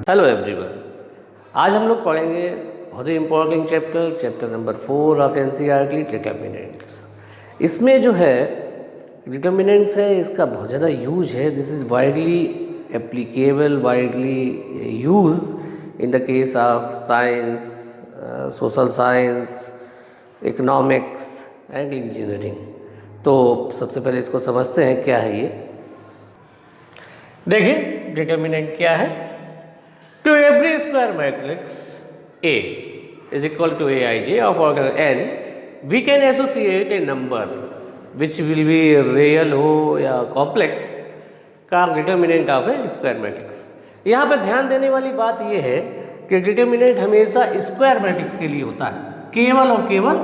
Hello everyone. आज हम लोग पढ़ेंगे बहुत ही important chapter number 4 of NCERT determinants. इसमें जो है डिटर्मिनेंट्स है, इसका बहुत ज़्यादा यूज है। This is widely applicable, widely use in the case of science, social science, economics and engineering. तो सबसे पहले इसको समझते हैं क्या है ये। देखिए डिटर्मिनेंट क्या है। To every square matrix A is equal to Aij of order n, we can associate a number which will be real हो या कॉम्प्लेक्स का determinant of A square matrix. यहाँ पे ध्यान देने वाली बात यह है कि डिटर्मिनेंट हमेशा स्क्वायर मैट्रिक्स के लिए होता है, केवल और केवल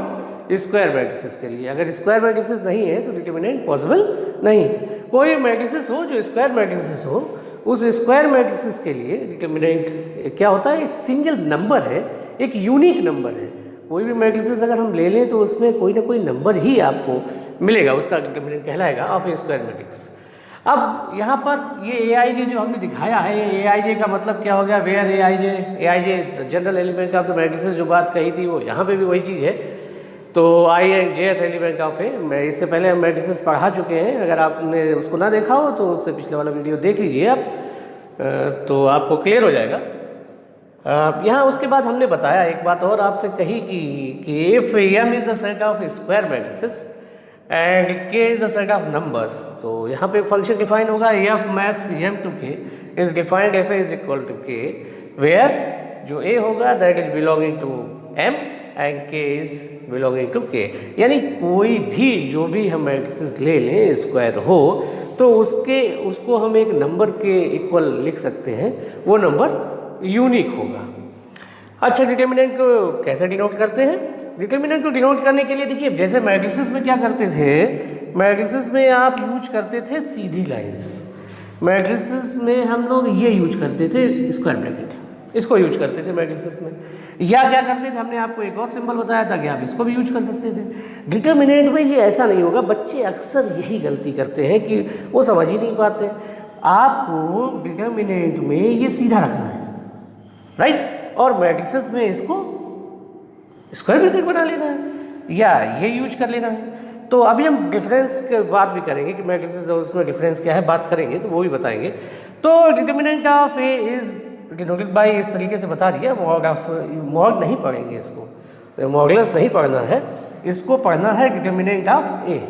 स्क्वायर मैट्रिक्स के लिए। अगर स्क्वायर मैट्रिक्स नहीं है तो डिटर्मिनेंट पॉसिबल नहीं है। कोई मैट्रिक्स हो जो स्क्वायर मैट्रिक्स हो, उस स्क्वायर मैट्रिक्स के लिए डिटर्मिनेंट क्या होता है, एक सिंगल नंबर है, एक यूनिक नंबर है। कोई भी मैट्रिक्स अगर हम ले लें तो उसमें कोई ना कोई नंबर ही आपको मिलेगा, उसका डिटर्मिनेंट कहलाएगा ऑफ ए स्क्वायर मैट्रिक्स। अब यहाँ पर ये Aij जो हमने दिखाया है, Aij का मतलब क्या हो गया, where Aij general element of the matrix जो बात कही थी वो यहाँ पे भी वही चीज़ है। तो आई एंड जे एलिमेंट ऑफ ए, मैं इससे पहले हम मैट्रिसेस पढ़ा चुके हैं। अगर आपने उसको ना देखा हो तो उससे पिछले वाला वीडियो देख लीजिए आप, तो आपको क्लियर हो जाएगा। यहाँ उसके बाद हमने बताया एक बात और आपसे कही कि if M is the set of square matrices and K is the set of numbers, तो यहाँ पे फंक्शन डिफाइन होगा F maps M to K is defined F is equal to K, where जो ए होगा that is belonging to M and K is belonging to K. यानी कोई भी जो भी हम मैट्रिक्स ले लें स्क्वायर हो तो उसको हम एक नंबर के इक्वल लिख सकते हैं, वो नंबर यूनिक होगा। अच्छा, डिटर्मिनेंट को कैसे डिनोट करते हैं? डिटर्मिनेंट को डिनोट करने के लिए देखिए, जैसे मैट्रिक्स में क्या करते थे, मैट्रिक्स में आप यूज करते थे सीधी लाइंस। मैट्रिक्स में हम लोग ये यूज करते थे स्क्वायर ब्रैकेट, इसको यूज करते थे मैट्रिक्स में। या क्या करते थे, हमने आपको एक और सिंबल बताया था कि आप इसको भी यूज कर सकते थे। डिटर्मिनेंट में ये ऐसा नहीं होगा। बच्चे अक्सर यही गलती करते हैं कि वो समझ ही नहीं पाते। आपको डिटर्मिनेंट में ये सीधा रखना है, राइट, और मैट्रिक्स में इसको स्क्वायर ब्रैकेट बना लेना है या ये यूज कर लेना है। तो अभी हम डिफरेंस की बात भी करेंगे कि मैट्रिक्स और उसमें डिफरेंस क्या है, बात करेंगे तो वो भी बताएंगे। तो determinant of A is denoted by, इस तरीके से बता दिया। मॉड नहीं पढ़ेंगे इसको, मॉडुलस नहीं पढ़ना है, इसको पढ़ना है डिटर्मिनेंट ऑफ ए,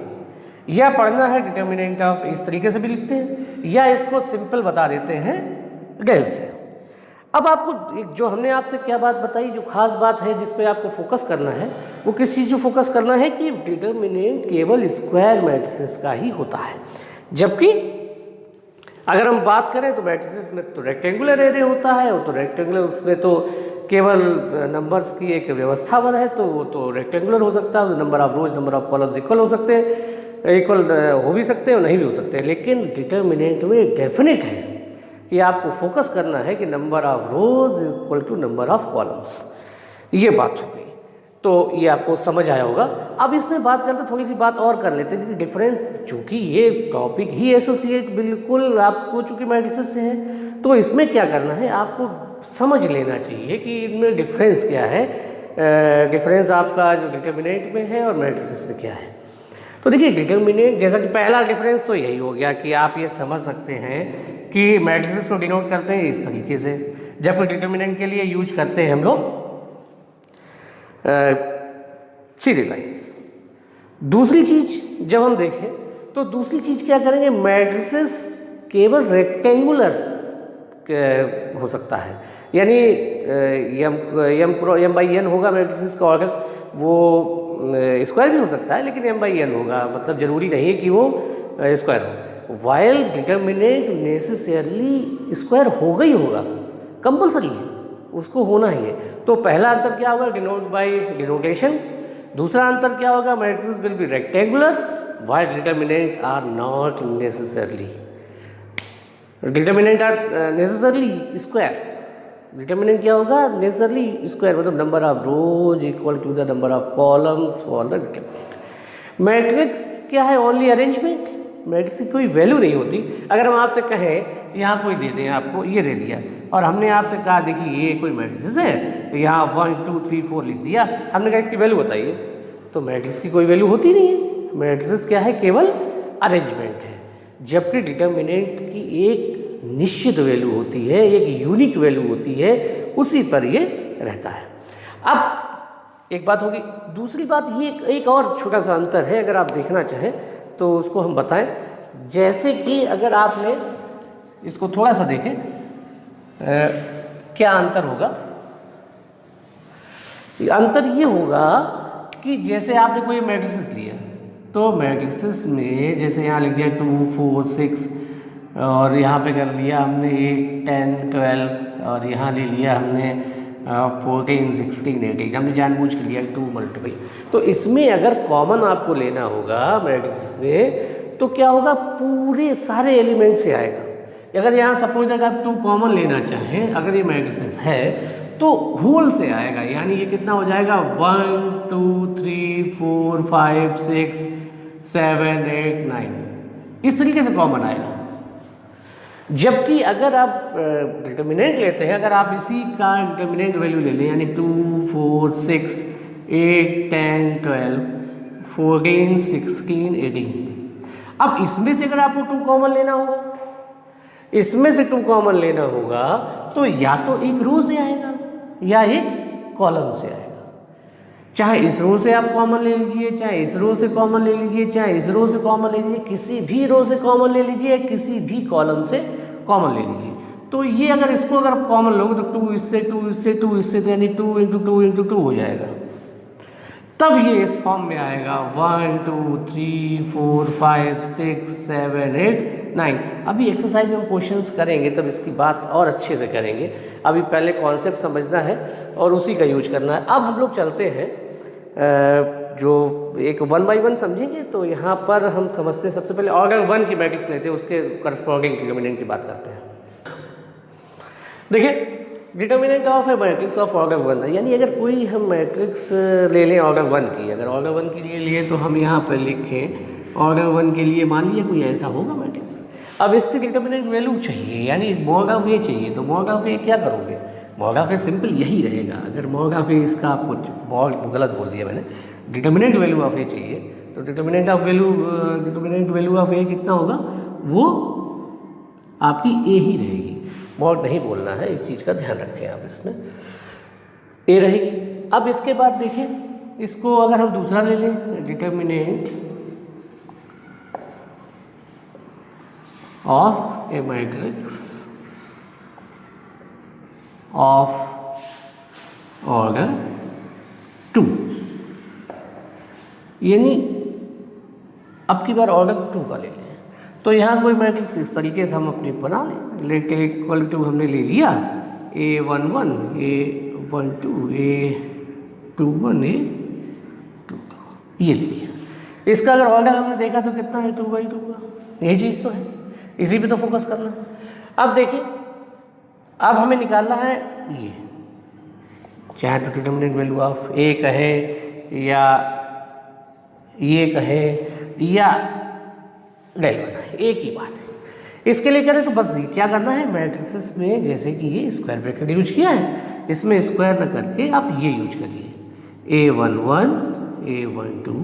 या पढ़ना है डिटर्मिनेंट ऑफ, इस तरीके से भी लिखते हैं, या इसको सिंपल बता देते हैं डेल से। अब आपको एक जो हमने आपसे क्या बात बताई, जो खास बात है जिस पे आपको फोकस करना है, वो किस चीज़ पे फोकस करना है कि डिटर्मिनेंट केवल स्क्वायर मैट्रिक्स का ही होता है। जबकि अगर हम बात करें तो मैट्रिसेस में तो रेक्टेंगुलर एरे होता है, वो तो रेक्टेंगुलर, उसमें तो केवल नंबर्स की एक व्यवस्था बन है, तो वो तो रेक्टेंगुलर हो सकता है। Number of rose, number of columns equal हो सकते हैं, इक्वल हो भी सकते हैं और नहीं भी हो सकते हैं। लेकिन डिटर्मिनेंट में डेफिनेट है कि आपको फोकस करना है कि number of rows equal to number of columns, ये बात हो गई। तो ये आपको समझ आया होगा। अब इसमें बात करते थोड़ी सी बात और कर लेते हैं कि डिफरेंस, चूँकि ये टॉपिक ही एसोसिएट बिल्कुल आपको चूँकि मैट्रिसेस से है, तो इसमें क्या करना है, आपको समझ लेना चाहिए कि इनमें डिफरेंस क्या है। डिफरेंस आपका जो डिटर्मिनेंट में है और मैट्रिसेस में क्या है। तो देखिए डिटर्मिनेंट, जैसा कि पहला डिफरेंस तो यही हो गया कि आप ये समझ सकते हैं कि मैट्रिसेस को डिनोट करते हैं इस तरीके से, जबकि डिटर्मिनेंट के लिए यूज करते हैं हम लोग सीधी लाइंस। दूसरी चीज जब हम देखें तो दूसरी चीज क्या करेंगे, मैट्रिसेस केवल रेक्टेंगुलर हो सकता है, यानी एम बाई एन होगा मैट्रिसेस का ऑर्डर, वो स्क्वायर भी हो सकता है लेकिन एम बाई एन होगा, मतलब जरूरी नहीं है कि वो स्क्वायर हो। वाइल डिटर्मिनेंट नेसेसरली स्क्वायर होगा ही होगा, कंपल्सरी है, उसको होना ही है। तो पहला अंतर क्या होगा, डिनोट बाय डिनोटेशन। दूसरा अंतर क्या होगा, matrix will be rectangular while determinant are not necessarily, determinant are necessarily square. Determinant क्या होगा, नेसेसरली स्क्वायर, मतलब number of rows equal to the number of columns for the determinant. Matrix क्या है, only arrangement, matrix की कोई value नहीं होती। अगर हम आपसे कहें यहाँ कोई दे दें आपको, ये दे दिया और हमने आपसे कहा देखिए ये कोई मैट्रिक्स है, तो यहाँ 1 2 3 4 लिख दिया, हमने कहा इसकी वैल्यू बताइए, तो मैट्रिक्स की कोई वैल्यू होती नहीं है। मैट्रिक्स क्या है, केवल अरेंजमेंट है, जबकि डिटर्मिनेंट की एक निश्चित वैल्यू होती है, एक यूनिक वैल्यू होती है, उसी पर ये रहता है। अब एक बात होगी, दूसरी बात ये एक और छोटा सा अंतर है, अगर आप देखना चाहें तो उसको हम बताएं। जैसे कि अगर आपने इसको थोड़ा सा देखें, क्या अंतर होगा, अंतर ये होगा कि जैसे आपने कोई मैट्रिक्स लिया, तो मैट्रिक्स में जैसे यहाँ लिख दिया 2 4 6 और यहाँ पे कर लिया हमने 8 10 12 और यहाँ ले लिया हमने 14 16 18, हमने जानबूझ के लिया 2 मल्टीपल। तो इसमें अगर कॉमन आपको लेना होगा मैट्रिक्स में, तो क्या होगा, पूरे सारे एलिमेंट से आएगा। अगर यहाँ सपोज अगर आप 2 कॉमन लेना चाहें, अगर ये मैट्रिक्स है तो होल से आएगा, यानी ये कितना हो जाएगा 1 2 3 4 5 6 7 8 9, इस तरीके से कॉमन आएगा। जबकि अगर आप डिटर्मिनेंट लेते हैं, अगर आप इसी का डिटर्मिनेंट वैल्यू ले लें, यानी 2 4 6 8 10 12 14 16 18, अब इसमें से अगर आपको 2 कॉमन लेना होगा, इसमें से 2 कॉमन लेना होगा, तो या तो एक रो से आएगा या एक कॉलम से आएगा। चाहे इस रो से आप कॉमन ले लीजिए, चाहे इस रो से कॉमन ले लीजिए, चाहे इस रो से कॉमन ले लीजिए, किसी भी रो से कॉमन ले लीजिए, किसी भी कॉलम से कॉमन ले लीजिए। तो ये अगर इसको अगर आप कॉमन लोगे तो 2 इससे 2 इससे 2 इससे, तो यानी 2 × 2 × 2 हो जाएगा। तब ये इस फॉर्म में आएगा 1 2 3 4 5 6 7 8 9। अभी एक्सरसाइज में हम क्वेश्चंस करेंगे तब इसकी बात और अच्छे से करेंगे, अभी पहले कॉन्सेप्ट समझना है और उसी का यूज करना है। अब हम लोग चलते हैं जो एक 1 बाय 1 समझेंगे। तो यहाँ पर हम समझते हैं, सबसे पहले ऑर्डर 1 की मैट्रिक्स लेते हैं, उसके करस्पॉन्डिंग डिटर्मिनेंट की बात करते हैं। देखिए determinant of A matrix of order 1, यानी अगर कोई हम मैट्रिक्स ले लें ऑर्डर 1 की, अगर ऑर्डर 1 के लिए लिए तो हम यहाँ पर लिखें ऑर्डर 1 के लिए मान लिया कोई ऐसा होगा मैट्रिक्स। अब इसकी डिटर्मिनेंट वैल्यू चाहिए, यानी मॉड ऑफ ए चाहिए, तो मॉड ऑफ ए क्या करोगे, मॉड ऑफ ए सिंपल यही रहेगा। अगर मॉड ऑफ ए इसका आपको मॉड गलत बोल दिया मैंने, डिटर्मिनेंट वैल्यू ऑफ ए चाहिए, तो डिटर्मिनेंट वैल्यू ऑफ ए कितना होगा, वो आपकी ए ही रहेगी, मॉड नहीं बोलना है, इस चीज़ का ध्यान रखें आप, इसमें ए रहेगी। अब इसके बाद देखिए इसको अगर हम दूसरा ले लें, determinant of A matrix of order 2, यानी अब की बार ऑर्डर 2 का ले लें। तो यहाँ कोई मैट्रिक्स इस तरीके से हम अपनी बना लें, लेके इक्वल टू हमने ले लिया A11 A12 A21 A22, ये ले लिया। इसका अगर ऑर्डर हमने देखा तो कितना है 2 बाई 2 का, यही चीज़ तो है, इसी पे तो फोकस करना है। अब देखिए अब हमें निकालना है ये, चाहे तो डिटर्मिनेंट वैल्यू ऑफ ए कहे या ये कहे या डेल बनाए, एक ही बात है। इसके लिए करें तो बस क्या करना है, मैट्रिक्स में जैसे कि ये स्क्वायर ब्रैकेट यूज किया है, इसमें स्क्वायर न करके आप ये यूज करिए, A11 A12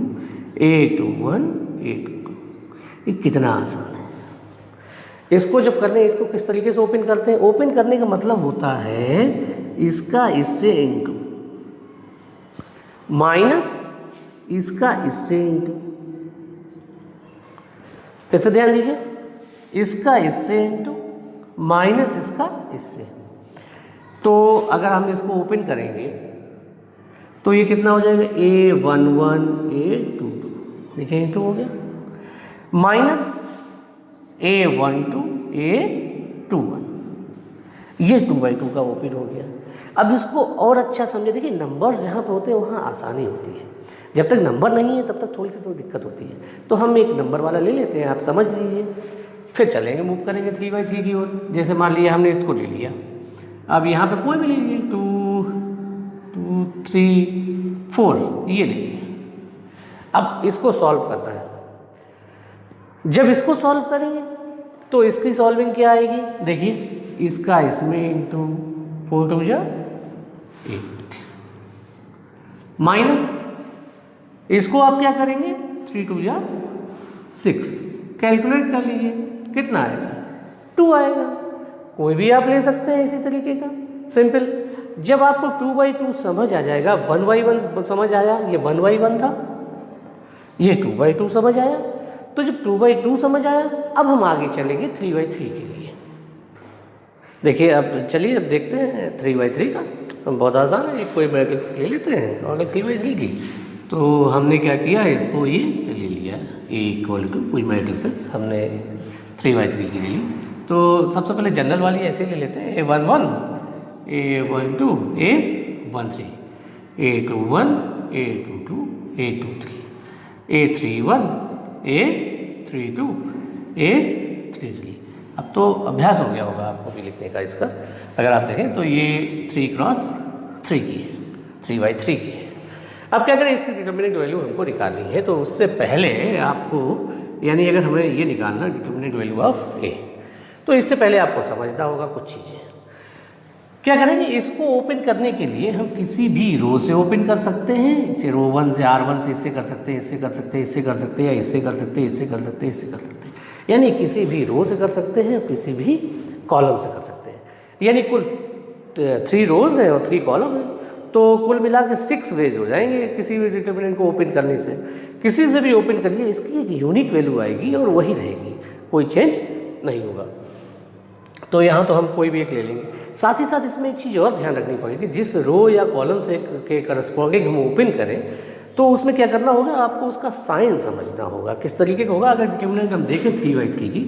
A21 A22। ये कितना आसान है। इसको जब करने, इसको किस तरीके से ओपन करते हैं, ओपन करने का मतलब होता है इसका इससे इंटू माइनस इसका इससे इंटू, फिर से ध्यान दीजिए, इसका इससे इंटू माइनस इसका इससे। तो अगर हम इसको ओपन करेंगे तो ये कितना हो जाएगा, A11 A22, देखिए इंटू हो गया, माइनस A12 A21, ये 2 बाई 2 का ओपन हो गया। अब इसको और अच्छा समझे, देखिए नंबर्स जहाँ पे होते हैं वहाँ आसानी होती है, जब तक नंबर नहीं है तब तक थोड़ी सी तो दिक्कत होती है। तो हम एक नंबर वाला ले लेते हैं, आप समझ लीजिए, फिर चलेंगे मूव करेंगे 3 बाई 3 की ओर। जैसे मान लिया हमने इसको ले लिया, अब यहाँ पे कोई भी ले लीजिए 2 2 3 4, ये ले लिया। अब इसको सॉल्व करना है, जब इसको सॉल्व करेंगे तो इसकी सॉल्विंग क्या आएगी, देखिए इसका इसमें इंटू 4 2 जा 8 माइनस इसको आप क्या करेंगे 3 2 जा 6 कैलकुलेट कर लीजिए कितना आएगा 2 आएगा। कोई भी आप ले सकते हैं इसी तरीके का सिंपल। जब आपको 2/2 समझ आ जाएगा 1/1 समझ आया, ये 1/1 था, ये 2/2 समझ आया, तो जब 2/2 समझ आया अब हम आगे चलेंगे 3/3 के लिए। देखिए अब चलिए अब देखते हैं 3/3 का। हम बहुत आसान है, कोई मैट्रिक्स ले लेते हैं और 3/3 की। तो हमने क्या किया इसको ये ले लिया A = कोई मैट्रिक्स हमने 3/3 की ले ली। तो सबसे पहले जनरल वाली ऐसे ले लेते हैं A11 A12 A13 A21 A22 A23 A31 A32 A33। अब तो अभ्यास हो गया होगा आपको भी लिखने का इसका। अगर आप देखें तो ये 3×3 की है, 3/3 की है। अब क्या करें इसकी डिटर्मिनेंट वैल्यू हमको निकालनी है। तो उससे पहले आपको यानी अगर हमें ये निकालना डिटर्मिनेंट वैल्यू ऑफ A, तो इससे पहले आपको समझना होगा कुछ चीज़ें। क्या करेंगे इसको ओपन करने के लिए हम किसी भी रो से ओपन कर सकते हैं, चाहे रो 1 से R1 से इससे कर सकते हैं, इससे कर सकते हैं, इससे कर सकते हैं, या इससे कर सकते हैं, इससे कर सकते हैं, इससे कर सकते हैं। यानी किसी भी रो से कर सकते हैं, किसी भी कॉलम से कर सकते हैं। यानी कुल 3 रोज है और 3 कॉलम है, तो कुल मिला के 6 वेज हो जाएंगे किसी भी डिटर्मिनेंट को ओपन करने से। किसी से भी ओपन करिए इसकी एक यूनिक वैल्यू आएगी और वही रहेगी, कोई चेंज नहीं होगा। तो यहाँ तो हम कोई भी एक ले लेंगे। साथ ही साथ इसमें एक चीज़ और ध्यान रखनी पड़ेगी, जिस रो या कॉलम से के करस्पॉन्डिंग हम ओपन करें तो उसमें क्या करना होगा, आपको उसका साइन समझना होगा किस तरीके का होगा। अगर डिटर्मिनेंट हम देखें 3/3 की,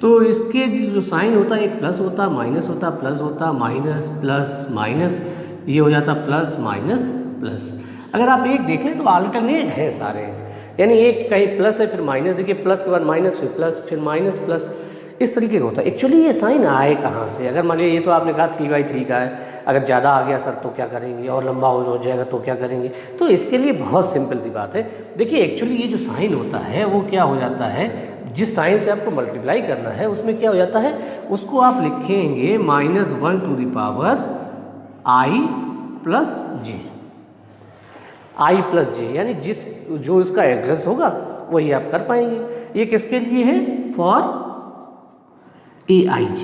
तो इसके जो साइन होता है एक प्लस होता, माइनस होता, प्लस होता, माइनस प्लस माइनस, ये हो जाता प्लस माइनस प्लस। अगर आप एक देख लें तो अल्टरनेट है सारे, यानी एक कहीं प्लस है फिर माइनस, देखिए प्लस के बाद माइनस फिर प्लस फिर माइनस प्लस, इस तरीके का होता है। एक्चुअली ये साइन आए कहाँ से? अगर मान लीजिए ये तो आपने कहा 3/3 का है, अगर ज़्यादा आ गया सर तो क्या करेंगे, और लंबा हो जाएगा तो क्या करेंगे? तो इसके लिए बहुत सिंपल सी बात है। देखिए एक्चुअली ये जो साइन होता है वो क्या हो जाता है, जिस साइन से आपको मल्टीप्लाई करना है उसमें क्या हो जाता है, उसको आप लिखेंगे -1 to the power i + j, i + j, यानी जो इसका एड्रेस होगा वही आप कर पाएंगे। ये किसके लिए है? For AIJ।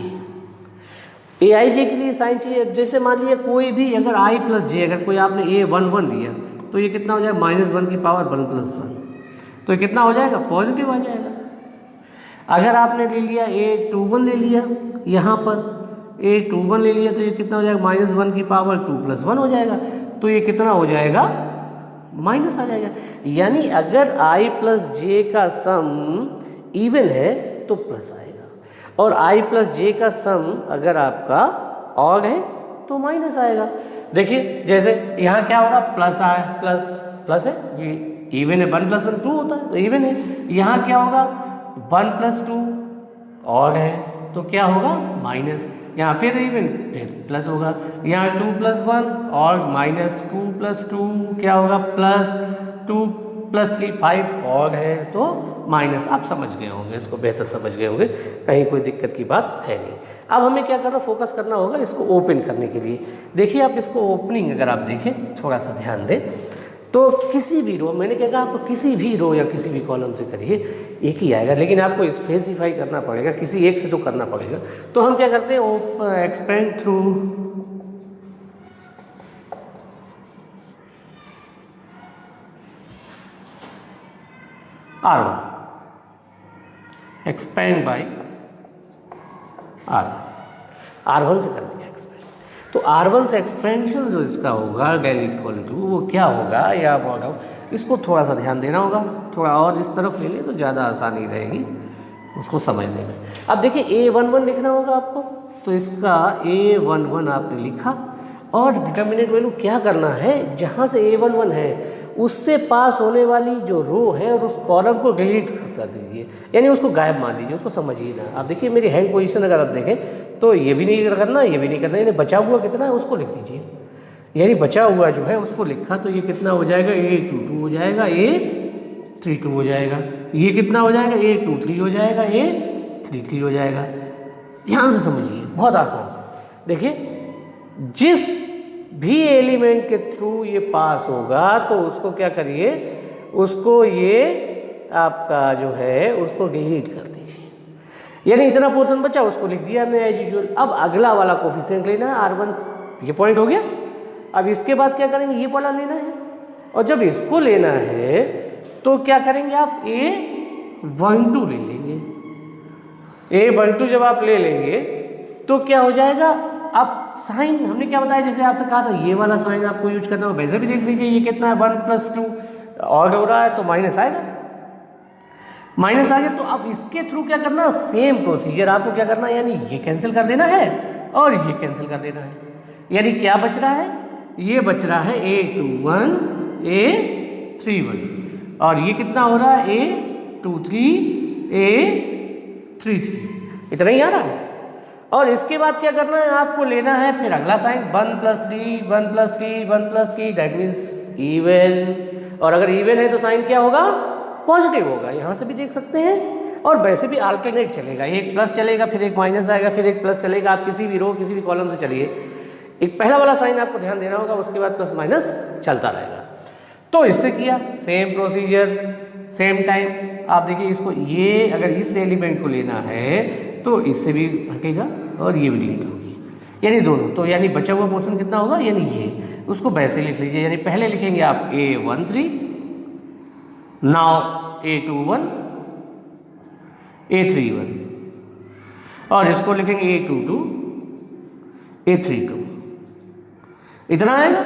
AIJ के लिए साइन चाहिए। जैसे मान लीजिए कोई भी अगर i + j, अगर कोई आपने A11 लिया तो ये कितना हो जाएगा, -1 की पावर 1 + 1, तो ये कितना हो जाएगा, पॉजिटिव आ जाएगा। अगर आपने ले लिया A21 ले लिया, यहाँ पर A21 ले लिया तो ये कितना हो जाएगा, -1 की पावर 2 + 1 हो जाएगा, तो ये कितना हो जाएगा, माइनस आ जाएगा। यानी अगर i + j का सम इवन है तो प्लस आएगा, और i + j का सम अगर आपका ऑड है तो माइनस आएगा। देखिए जैसे यहाँ क्या होगा, प्लस आया, प्लस है, इवन है, 1 + 1 2 होता है तो इवन है। यहाँ क्या होगा, 1 + 2 ऑड है तो क्या होगा, माइनस। यहाँ फिर इवन फिर प्लस होगा, यहाँ 2 + 1 और -2 + 2 क्या होगा, +2 + 3 5 ऑड है तो माइनस। आप समझ गए होंगे, इसको बेहतर समझ गए होंगे, कहीं कोई दिक्कत की बात है नहीं। अब हमें क्या करना, फोकस करना होगा इसको ओपन करने के लिए। देखिए आप इसको ओपनिंग अगर आप देखें, थोड़ा सा ध्यान दें, तो किसी भी रो, मैंने क्या कहा आपको, किसी भी रो या किसी भी कॉलम से करिए एक ही आएगा, लेकिन आपको स्पेसिफाई करना पड़ेगा, किसी एक से तो करना पड़ेगा। तो हम क्या करते हैं, expand through R1, expand by R1 से कर दिया एक्सपेंड। तो R1 से एक्सपेंशन जो इसका होगा del = वो क्या होगा, या मॉडल, इसको थोड़ा सा ध्यान देना होगा, थोड़ा और इस तरफ ले लें तो ज़्यादा आसानी रहेगी उसको समझने में। अब देखिए A11 लिखना होगा आपको, तो इसका A11 आपने लिखा, और डिटर्मिनेंट वैल्यू क्या करना है, जहाँ से A11 है उससे पास होने वाली जो रो है और उस कॉलम को डिलीट कर दीजिए, यानी उसको गायब मान लीजिए, उसको समझिए ना। आप देखिए मेरी हैंड पोजीशन अगर आप देखें तो ये भी नहीं करना, ये भी नहीं करना, यानी बचा हुआ कितना है उसको लिख दीजिए, यानी बचा हुआ जो है उसको लिखा, तो ये कितना हो जाएगा, A22 हो जाएगा, A32 हो जाएगा, ये कितना हो जाएगा, A23 हो जाएगा, A33 हो जाएगा। ध्यान से समझिए, बहुत आसान। देखिए जिस भी एलिमेंट के थ्रू ये पास होगा तो उसको क्या करिए, उसको ये आपका जो है उसको डिलीट कर दीजिए। यानी इतना पोर्शन बचा उसको लिख दिया हमने एज यूजुअल। अब अगला वाला कोफिशिएंट लेना है R1, ये पॉइंट हो गया। अब इसके बाद क्या करेंगे, ये वाला लेना है, और जब इसको लेना है तो क्या करेंगे आप, A12 ले लेंगे। A12 जब आप ले लेंगे तो क्या हो जाएगा, अब साइन हमने क्या बताया, जैसे आपसे कहा था ये वाला साइन आपको यूज करना हो, वैसे भी देख लीजिए ये कितना है 1 + 2 और हो रहा है तो माइनस आएगा, माइनस आ गया। तो अब इसके थ्रू क्या करना, सेम प्रोसीजर आपको क्या करना है, यानी ये कैंसिल कर देना है और ये कैंसिल कर देना है। यानी क्या बच रहा है, ये बच रहा है A21 A31 और ये कितना हो रहा है A23 A33, इतना ही आ रहा है। और इसके बाद क्या करना है, आपको लेना है फिर अगला साइन 1 + 3 1 + 3 1 + 3 दैट मीन्स इवन। और अगर इवन है तो साइन क्या होगा, पॉजिटिव होगा, यहाँ से भी देख सकते हैं। और वैसे भी अल्टरनेट चलेगा, एक प्लस चलेगा फिर एक माइनस आएगा फिर एक प्लस चलेगा, आप किसी भी रो किसी भी कॉलम से चलिए, एक पहला वाला साइन आपको ध्यान देना होगा, उसके बाद प्लस माइनस चलता रहेगा। तो इससे किया सेम प्रोसीजर सेम टाइम। आप देखिए इसको, ये अगर इस एलिमेंट को लेना है तो इससे भी हटेगा और ये भी डिलीट होगी, यानी दोनों। तो यानी बचा हुआ पोर्शन कितना होगा, यानी ये, उसको वैसे लिख लीजिए। यानी पहले लिखेंगे आप A13, नाउ A21 A31 और इसको लिखेंगे A22 A32, इतना आएगा।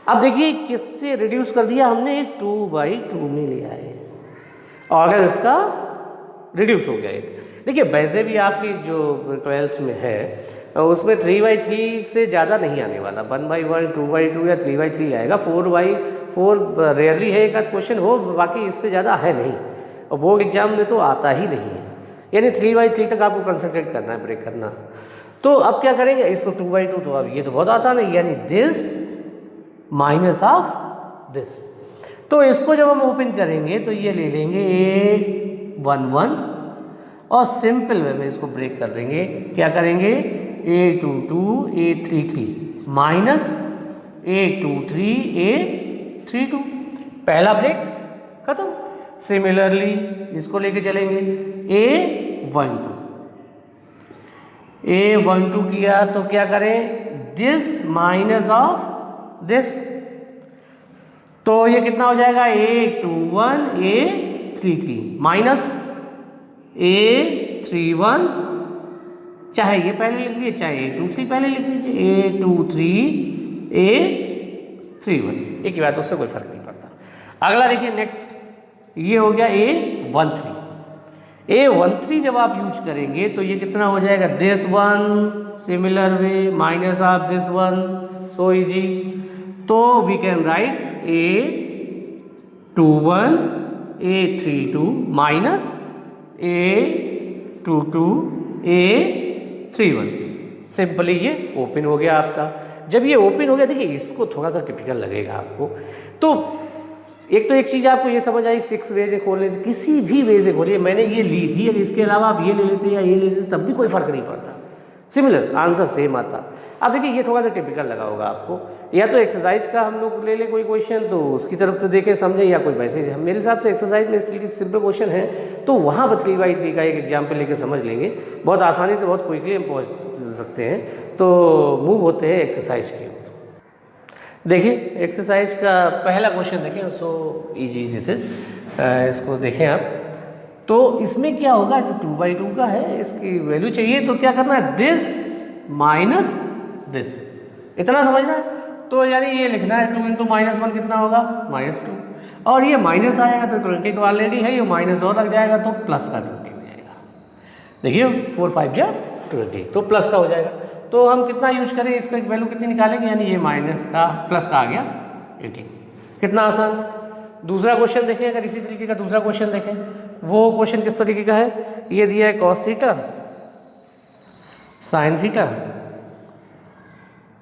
अब देखिए किससे रिड्यूस कर दिया हमने, 2/2 में लिया है और अगर इसका रिड्यूस हो गया एक। देखिए वैसे भी आपकी जो 12th में है उसमें 3/3 से ज़्यादा नहीं आने वाला, 1/1 2/2 या 3/3 आएगा। 4/4 रेयरली है, एक आध क्वेश्चन हो, बाकी इससे ज़्यादा है नहीं, और बोर्ड एग्जाम में तो आता ही नहीं है। यानी 3/3 तक आपको कंसंट्रेट करना है, ब्रेक करना। तो अब क्या करेंगे, इसको 2/2, तो अब ये तो बहुत आसान है, यानी दिस माइनस ऑफ दिस। तो इसको जब हम ओपन करेंगे तो ये ले लेंगे A11 और सिंपल वे में इसको ब्रेक कर देंगे। क्या करेंगे, A22 A33 minus A23 A32, पहला ब्रेक खत्म। सिमिलरली इसको लेके चलेंगे A12 किया तो क्या करें, दिस माइनस ऑफ दिस, तो ये कितना हो जाएगा, A21 A33 माइनस A31, चाहे ये पहले लिख लीजिए चाहे A23 पहले लिख लीजिए, A23 A31 एक ही बात, उससे कोई फर्क नहीं पड़ता। अगला देखिए नेक्स्ट, ये हो गया A13। A13 जब आप यूज करेंगे तो ये कितना हो जाएगा, this one similar way minus of this one, so easy. तो we can write A21 A32 minus A22 A31, simply ये ओपन हो गया आपका। जब ये ओपन हो गया, देखिए इसको थोड़ा सा टिपिकल लगेगा आपको। तो एक चीज़ आपको ये समझ आई, 6 वे से खोलने से, किसी भी वे से खोलिए, मैंने ये ली थी, अगर इसके अलावा आप ये ले लेते या ये ले लेते तब भी कोई फर्क नहीं पड़ता, सिमिलर आंसर सेम आता। अब देखिए ये थोड़ा सा टिपिकल लगा होगा आपको, या तो एक्सरसाइज का हम लोग ले लें कोई क्वेश्चन तो उसकी तरफ से देखें समझें, या कोई वैसे मेरे हिसाब से एक्सरसाइज में इस तरीके के सिंपल क्वेश्चन है तो वहाँ पर 3/3 का एक एग्जाम्पल लेके समझ लेंगे, बहुत आसानी से बहुत क्विकली हम पहुँच सकते हैं। तो मूव होते हैं एक्सरसाइज की। देखिए एक्सरसाइज का पहला क्वेश्चन देखें, सो इजी जैसे इसको देखें आप। तो इसमें क्या होगा, जो 2/2 का है इसकी वैल्यू चाहिए, तो क्या करना है, दिस माइनस दिस, इतना समझना है। तो यानी ये लिखना है 2 × -1 कितना होगा, -2, और ये माइनस आएगा तो 20 तो ऑलरेडी है, ये माइनस और लग जाएगा तो प्लस का 20 हो जाएगा। देखिए 4 5 जा 20, तो प्लस का हो जाएगा। तो हम कितना यूज करें, इसका वैल्यू कितनी निकालेंगे, यानी ये माइनस का प्लस का आ गया 18, कितना आसान। दूसरा क्वेश्चन देखें, अगर इसी तरीके का दूसरा क्वेश्चन देखें, वो क्वेश्चन किस तरीके का है, ये दिया है cos थीटा sin थीटा,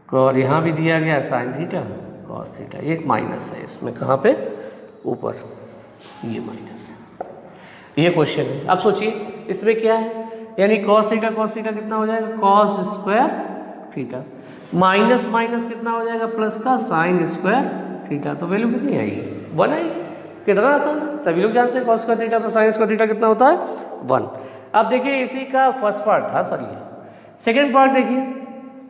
और यहाँ भी दिया गया sin थीटा cos थीटा, एक माइनस है इसमें, कहाँ पे, ऊपर, ये माइनस है, ये क्वेश्चन है। अब सोचिए इसमें क्या है, यानी कॉस थीटा कितना हो जाएगा, cos square theta, minus minus कितना हो जाएगा, प्लस का साइन स्क्वायर थीटा। तो वैल्यू कितनी आएगी, 1 आएगी। कितना आसान है, सभी लोग जानते हैं cos square theta plus sine square theta कितना होता है, 1। अब देखिए इसी का फर्स्ट पार्ट था सर ये। सेकेंड पार्ट देखिए,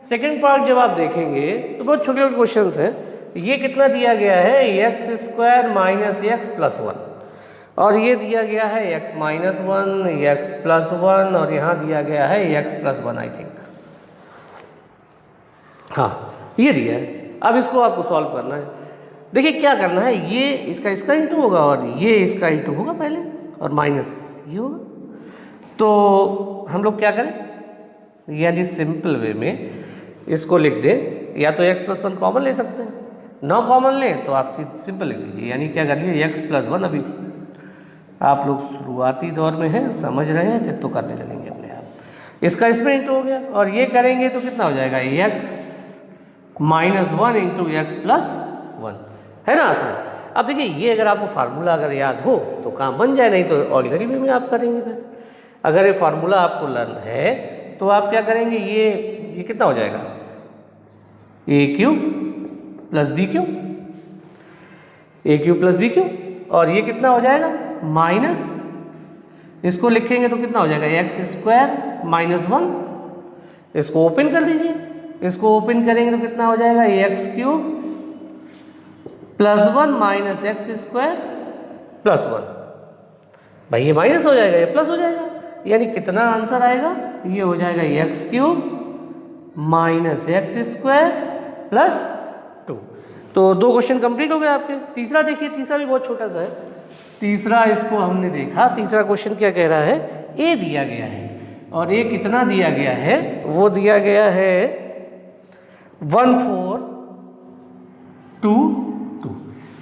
सेकेंड पार्ट जब आप देखेंगे तो बहुत छोटे छोटे क्वेश्चन हैं। ये कितना दिया गया है, x square minus x plus 1, और ये दिया गया है x माइनस 1, एक्स प्लस 1, और यहाँ दिया गया है x प्लस 1 आई थिंक। हाँ ये दिया है। अब इसको आपको सॉल्व करना है। देखिए क्या करना है, ये इसका इंटू होगा और ये इसका इंटू होगा पहले, और माइनस ये होगा। तो हम लोग क्या करें, यानी सिंपल वे में इसको लिख दें, या तो x प्लस 1 कॉमन ले सकते हैं, ना कॉमन लें तो आप सिंपल लिख दीजिए। यानी क्या करिए, x प्लस 1, अभी आप लोग शुरुआती दौर में हैं, समझ रहे हैं, फिर तो करने लगेंगे अपने आप। इसका इसमें इंटू हो गया, और ये करेंगे तो कितना हो जाएगा, x minus 1 into x plus 1, है ना आसान। अब देखिए ये अगर आपको फार्मूला अगर याद हो तो काम बन जाए, नहीं तो ऑर्डिनरी वे में आप करेंगे। फिर अगर ये फार्मूला आपको लर्न है तो आप क्या करेंगे, ये कितना हो जाएगा, ए क्यूब प्लस बी क्यूब, ए क्यूब प्लस बी क्यूब, और ये कितना हो जाएगा माइनस, इसको लिखेंगे तो कितना हो जाएगा, एक्स स्क्वायर माइनस 1, इसको ओपन कर दीजिए, इसको ओपन करेंगे तो कितना हो जाएगा, x cube plus 1 minus x square plus 1। भाई ये माइनस हो जाएगा, ये प्लस हो जाएगा, यानी कितना आंसर आएगा, ये हो जाएगा x cube minus x square plus 2। तो 2 क्वेश्चन कंप्लीट हो गए आपके। तीसरा देखिए, तीसरा भी बहुत छोटा सा है। तीसरा इसको हमने देखा, तीसरा क्वेश्चन क्या कह रहा है, ए दिया गया है, और ए कितना दिया गया है, वो दिया गया है 1 4 2 2,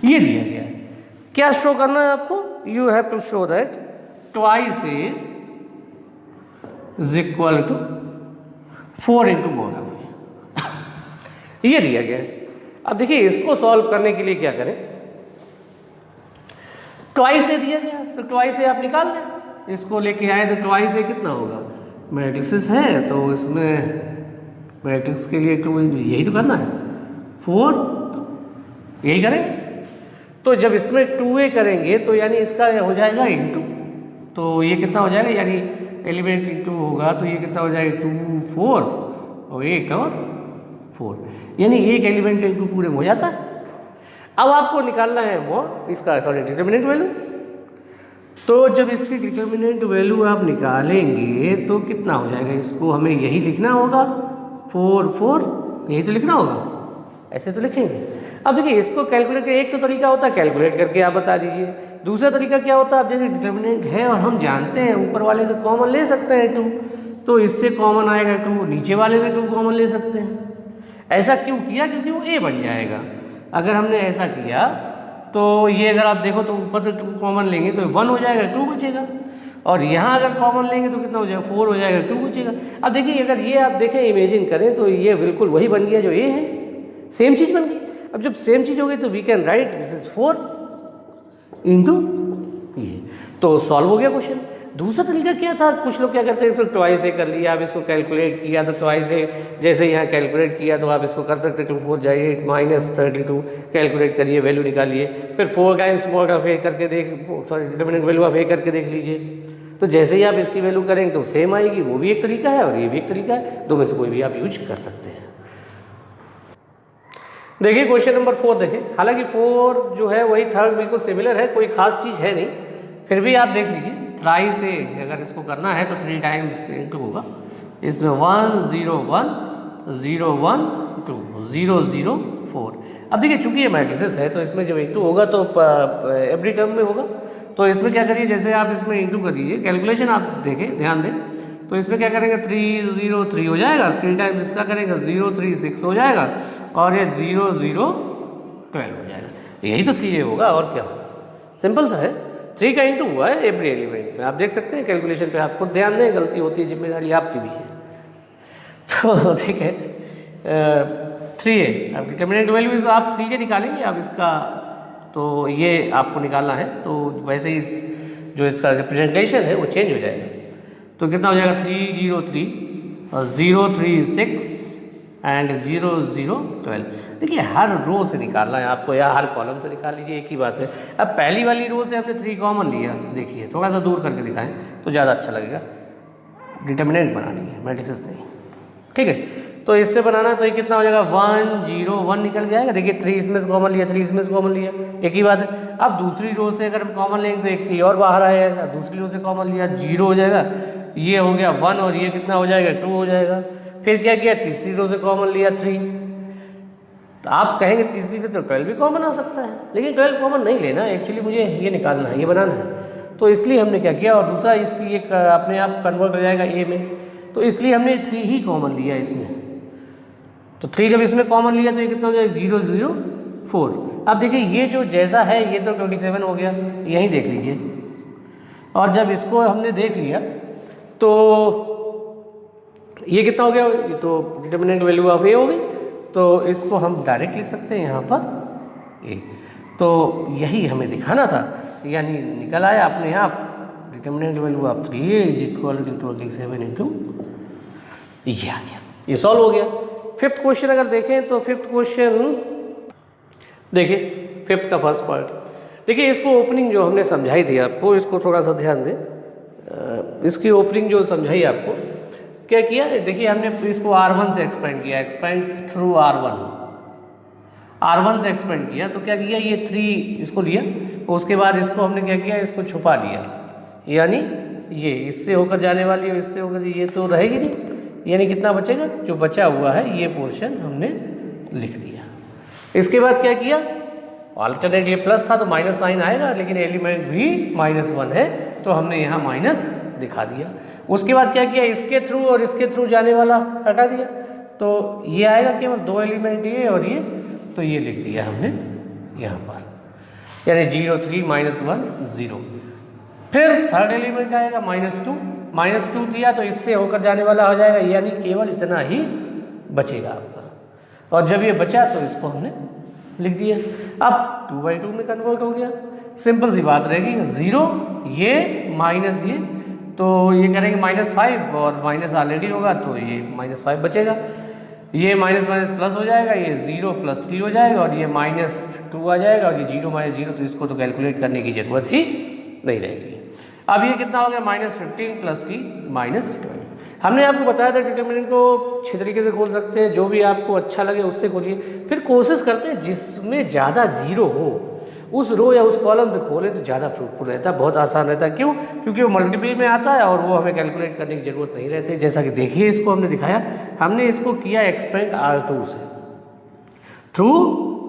ये दिया गया है। क्या शो करना है आपको, you have to show that twice A is equal to 4 into mod, ये दिया गया है। अब देखिए इसको सॉल्व करने के लिए क्या करें, ट्वाइस ए दिया गया तो ट्वाइस ए आप निकाल लें, इसको लेके आए तो ट्वाइस ए कितना होगा, मैट्रिक्स है तो इसमें मैट्रिक्स के लिए 2 यही तो करना है, 4 यही करेंगे। तो जब इसमें 2a करेंगे तो यानी इसका हो जाएगा इंटू, तो ये कितना हो जाएगा, यानी एलिमेंट इंटू होगा तो ये कितना हो जाएगा 2 4 और 1 और 4, यानी एक एलिमेंट का इंटू पूरे में हो जाता है। अब आपको निकालना है वो इसका डिटर्मिनेंट वैल्यू। तो जब इसकी डिटर्मिनेंट वैल्यू आप निकालेंगे तो कितना हो जाएगा, इसको हमें यही लिखना होगा 4 4, यही तो लिखना होगा, ऐसे तो लिखेंगे। अब देखिए इसको कैलकुलेट कर, एक तो तरीका होता है कैलकुलेट करके आप बता दीजिए, दूसरा तरीका क्या होता है, अब जैसे डिटर्मिनेंट है और हम जानते हैं ऊपर वाले से कॉमन ले सकते हैं 2, तो इससे कॉमन आएगा 2, नीचे वाले से 2 कॉमन ले सकते हैं। ऐसा क्यों किया, क्योंकि वो a बन जाएगा। अगर हमने ऐसा किया तो ये अगर आप देखो तो ऊपर से 2 कॉमन लेंगे तो 1 हो जाएगा, 2 बचेगा, और यहाँ अगर कॉमन लेंगे तो कितना हो जाएगा, 4 हो जाएगा, 2 बचेगा। अब देखिए अगर ये आप देखें इमेजिन करें तो ये बिल्कुल वही बन गया जो a है, सेम चीज़ बन गई। अब जब सेम चीज़ हो गई तो we can write this is 4 into ये, तो सॉल्व हो गया क्वेश्चन। दूसरा तरीका क्या था, कुछ लोग क्या करते हैं, इसको ट्वाइस ए कर लिया, आप इसको कैलकुलेट किया तो ट्वाइस ए, जैसे यहाँ कैलकुलेट किया तो आप इसको कर सकते 2 4 जाइए माइनस 32, कैलकुलेट करिए, वैल्यू निकालिए, फिर 4 टाइम्स मॉड ऑफ ए करके सॉरी डिटर्मिनेंट वैल्यू ऑफ ए करके देख लीजिए। तो जैसे ही आप इसकी वैल्यू करेंगे तो सेम आएगी, वो भी एक तरीका है और ये भी एक तरीका है, 2 में से कोई भी आप यूज कर सकते हैं। देखिए क्वेश्चन नंबर 4 देखें, हालांकि 4 जो है वही थर्ड बिल्कुल सिमिलर है, कोई खास चीज़ है नहीं, फिर भी आप देख लीजिए ट्राई से अगर इसको करना है तो 3 टाइम्स इंटू होगा, इसमें 1 0 1 0 1 2 0 0 4। अब देखिए चूंकि ये मैट्रिसेस है तो इसमें जब इंटू होगा तो एवरी टर्म में होगा, तो इसमें क्या करिए, जैसे आप इसमें इंटू कर दीजिए, कैलकुलेशन आप देखें ध्यान दें, तो इसमें क्या करेंगे 3 0 3 हो जाएगा, 3 टाइम्स इसका करेंगे 0 3 6 हो जाएगा, और ये 0 0 12 हो जाएगा, यही तो 3a होगा और क्या होगा, सिंपल सा है। 3 का इंटू हुआ है एवरी एलिमेंट में, आप देख सकते हैं कैलकुलेशन पे, आप खुद ध्यान दें, गलती होती है जिम्मेदारी आपकी भी है। तो ठीक है 3a, अब डिटर्मिनेंट वैल्यू आप 3a निकालेंगे आप इसका, तो ये आपको निकालना है, तो वैसे ही जो इसका रिप्रेजेंटेशन है वो चेंज हो जाएगा। तो कितना हो जाएगा 303 और 036 एंड 0012। देखिए हर रो से निकालना है आपको या हर कॉलम से निकाल लीजिए, एक ही बात है। अब पहली वाली रो से हमने 3 कॉमन लिया, देखिए थोड़ा सा दूर करके दिखाएं तो ज़्यादा अच्छा लगेगा। डिटर्मिनेंट बनानी है, मैट्रिसेस नहीं, ठीक है। तो इससे बनाना तो ये कितना हो जाएगा 1 0 1 निकल जाएगा। देखिए 3 इसमें से कॉमन लिया, 3 इसमें से कॉमन लिया, एक ही बात है। अब दूसरी रो से अगर हम कॉमन लेंगे तो एक 3 और बाहर आएगा, दूसरी रो से कॉमन लिया 0 हो जाएगा, ये हो गया 1 और ये कितना हो जाएगा 2 हो जाएगा। फिर क्या किया, तीसरी रो से कॉमन लिया 3, तो आप कहेंगे तीसरी से तो 12 भी कॉमन आ सकता है, लेकिन 12 कॉमन नहीं लेना, एक्चुअली मुझे ये निकालना है, ये बनाना है। तो इसलिए हमने क्या किया, और दूसरा इसकी एक अपने आप कन्वर्ट हो जाएगा ए में, तो इसलिए हमने 3 ही कॉमन लिया इसमें। तो 3 जब इसमें कॉमन लिया तो ये कितना हो जाएगा 004। अब देखिए ये जो जैसा है ये तो 27 हो गया, यहीं देख लीजिए। और जब इसको हमने देख लिया तो ये कितना हो गया, ये तो डिटर्मिनेंट वैल्यू ऑफ ए हो गई, तो इसको हम डायरेक्ट लिख सकते हैं यहाँ पर ए। तो यही हमें दिखाना था, यानी निकल आया अपने आप determinant value of 3a is equal to 27 into, ये आ गया, ये सॉल्व हो गया। फिफ्थ क्वेश्चन अगर देखें तो फिफ्थ क्वेश्चन देखिए, फिफ्थ का फर्स्ट पार्ट देखिए, इसको ओपनिंग जो हमने समझाई थी आपको, इसको थोड़ा सा ध्यान दें। इसकी ओपनिंग जो समझाई आपको, क्या किया, देखिए हमने इसको R1 से एक्सपेंड किया, एक्सपेंड थ्रू R1 से एक्सपेंड किया, तो क्या किया, ये 3 इसको लिया, उसके बाद इसको हमने क्या किया, इसको छुपा लिया, यानी ये इससे होकर जाने वाली और इससे होकर ये तो रहेगी नहीं, यानी कितना बचेगा, जो बचा हुआ है ये पोर्शन हमने लिख दिया। इसके बाद क्या किया, ऑल्टरनेट ये प्लस था तो माइनस साइन आएगा, लेकिन एलिमेंट भी -1 है तो हमने यहाँ माइनस दिखा दिया। उसके बाद क्या किया, इसके थ्रू और इसके थ्रू जाने वाला हटा दिया, तो ये आएगा केवल 2 एलिमेंट लिए और ये, तो ये लिख दिया हमने यहाँ पर, यानी 0 3 -1 0। फिर थर्ड एलिमेंट आएगा -2 दिया तो इससे होकर जाने वाला हो जाएगा, यानी केवल इतना ही बचेगा आपका। और जब ये बचा तो इसको हमने लिख दिया। अब 2/2 में कन्वर्ट हो गया, सिंपल सी बात रहेगी, 0 ये माइनस ये, तो ये करेंगे -5 और माइनस ऑलरेडी होगा तो ये -5 बचेगा, ये माइनस माइनस प्लस हो जाएगा, ये 0 + 3 हो जाएगा और ये -2 आ जाएगा और ये 0 - 0, तो इसको तो कैलकुलेट करने की ज़रूरत ही नहीं रहेगी। अब ये कितना हो गया, -15 + 3 -12। हमने आपको बताया था डिटर्मिनेंट को 6 तरीके से खोल सकते हैं, जो भी आपको अच्छा लगे उससे खोलिए। फिर कोशिश करते हैं जिसमें ज़्यादा 0 हो उस रो या उस कॉलम से खोलें तो ज़्यादा फ्रूटफुल रहता है, बहुत आसान रहता है। क्यों? क्योंकि वो मल्टीपल में आता है और वो हमें कैलकुलेट करने की ज़रूरत नहीं रहती। जैसा कि देखिए इसको हमने दिखाया, हमने इसको किया एक्सपेंड R2 से थ्रू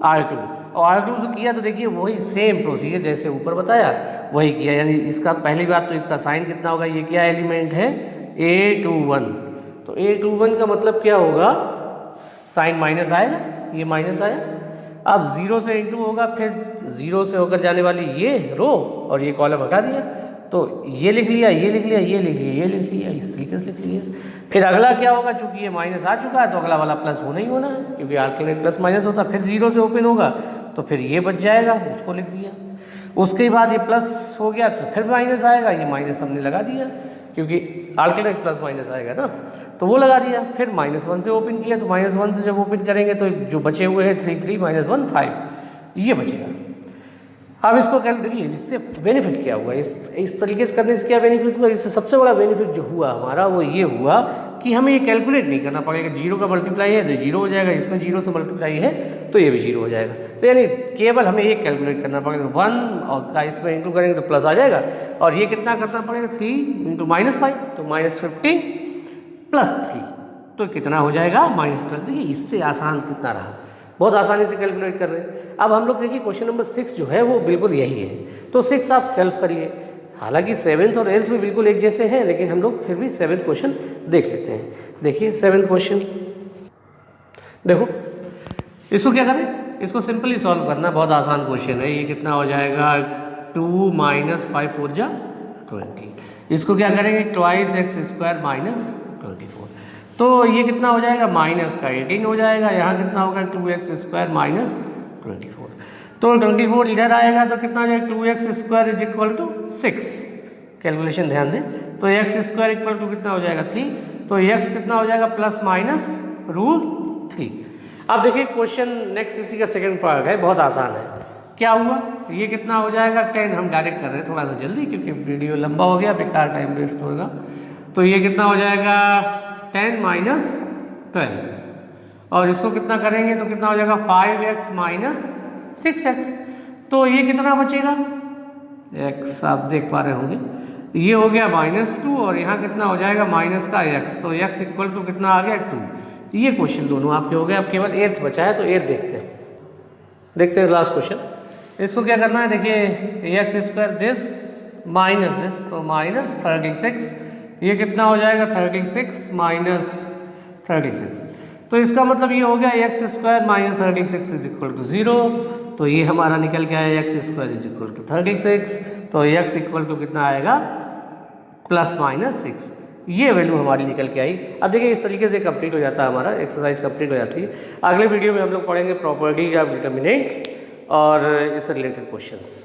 R2, और R2 से किया तो देखिए वही सेम प्रोसीजर जैसे ऊपर बताया वही किया। यानी इसका पहली बात तो इसका साइन कितना होगा, ये क्या एलिमेंट है A21, तो A21 का मतलब क्या होगा, साइन माइनस आएगा, ये माइनस आया। अब 0 से इंटू होगा, फिर 0 से होकर जाने वाली ये रो और ये कॉलम हटा दिया, तो ये लिख लिया, ये लिख लिया, ये लिख लिया, ये लिख लिया, इस तरीके से लिख लिया। फिर अगला क्या होगा, चूंकि ये माइनस आ चुका है तो अगला वाला प्लस होना ही होना है, क्योंकि अल्टरनेट प्लस माइनस होता है। फिर 0 से ओपन होगा तो फिर ये बच जाएगा, उसको लिख दिया। उसके बाद ये प्लस हो गया तो फिर माइनस आएगा, ये माइनस हमने लगा दिया क्योंकि अल्टरनेट प्लस माइनस आएगा ना, तो वो लगा दिया। फिर -1 से ओपन किया तो -1 से जब ओपन करेंगे तो जो बचे हुए हैं 3 3 -1 5, ये बचेगा। अब इसको क्या देखिए, इससे बेनिफिट क्या हुआ, इस तरीके से करने से क्या बेनिफिट हुआ, इससे सबसे बड़ा बेनिफिट जो हुआ हमारा वो ये हुआ कि हमें ये कैलकुलेट नहीं करना पड़ेगा। 0 का मल्टीप्लाई है तो 0 हो जाएगा, इसमें 0 से मल्टीप्लाई है तो ये भी 0 हो जाएगा। तो यानी केवल हमें ये कैलकुलेट करना पड़ेगा, 1 और का इसमें इंटू करेंगे तो प्लस आ जाएगा, और ये कितना करना पड़ेगा 3 × -5, तो -15 + 3, तो कितना हो जाएगा -12। देखिए इससे आसान कितना रहा, बहुत आसानी से कैलकुलेट कर रहे हैं। अब हम लोग देखिए क्वेश्चन नंबर 6 जो है वो बिल्कुल यही है, तो 6 आप सेल्फ करिए। हालांकि 7th और 8th में बिल्कुल एक जैसे हैं, लेकिन हम लोग फिर भी 7th क्वेश्चन देख लेते हैं। देखिए 7th क्वेश्चन देखो, इसको क्या करें, इसको सिंपली सॉल्व करना, बहुत आसान क्वेश्चन है। ये कितना हो जाएगा 2 - 5 4 जा 20। इसको क्या करेंगे 2x² - 24, तो ये कितना हो जाएगा माइनस का 18 हो जाएगा। यहाँ कितना होगा 2x² - 24, तो 24 इधर आएगा तो कितना हो जाएगा 2x² = 6। कैलकुलेशन ध्यान दें, तो एक्स स्क्वायर इक्वल टू कितना हो जाएगा 3, तो एक्स कितना हो जाएगा प्लस माइनस √3। अब देखिए क्वेश्चन नेक्स्ट इसी का सेकंड पार्ट है, बहुत आसान है। क्या हुआ, ये कितना हो जाएगा 10, हम डायरेक्ट कर रहे हैं थोड़ा सा जल्दी क्योंकि वीडियो लंबा हो गया, बेकार टाइम वेस्ट होगा। तो ये कितना हो जाएगा 10 माइनस 12 और इसको कितना करेंगे तो कितना हो जाएगा 5x माइनस 6x। तो ये कितना बचेगा x, आप देख पा रहे होंगे, ये हो गया -2 और यहाँ कितना हो जाएगा माइनस का x, तो x इक्वल टू कितना आ गया 2। ये क्वेश्चन दोनों आपके हो गए। अब केवल 8th बचा है, तो 8 देखते हैं लास्ट क्वेश्चन। इसको क्या करना है, देखिए x square this minus this, तो माइनस 36, ये कितना हो जाएगा 36 माइनस 36। तो इसका मतलब ये हो गया x square minus 36 is equal to 0। तो ये हमारा निकल के आया x square is equal to 36, तो एक्स इक्वल टू कितना आएगा प्लस माइनस 6। ये वैल्यू हमारी निकल के आई। अब देखिए इस तरीके से कंप्लीट हो जाता है हमारा एक्सरसाइज कंप्लीट हो जाती है। अगले वीडियो में हम लोग पढ़ेंगे प्रॉपर्टीज ऑफ डिटर्मिनेंट और इससे रिलेटेड क्वेश्चंस।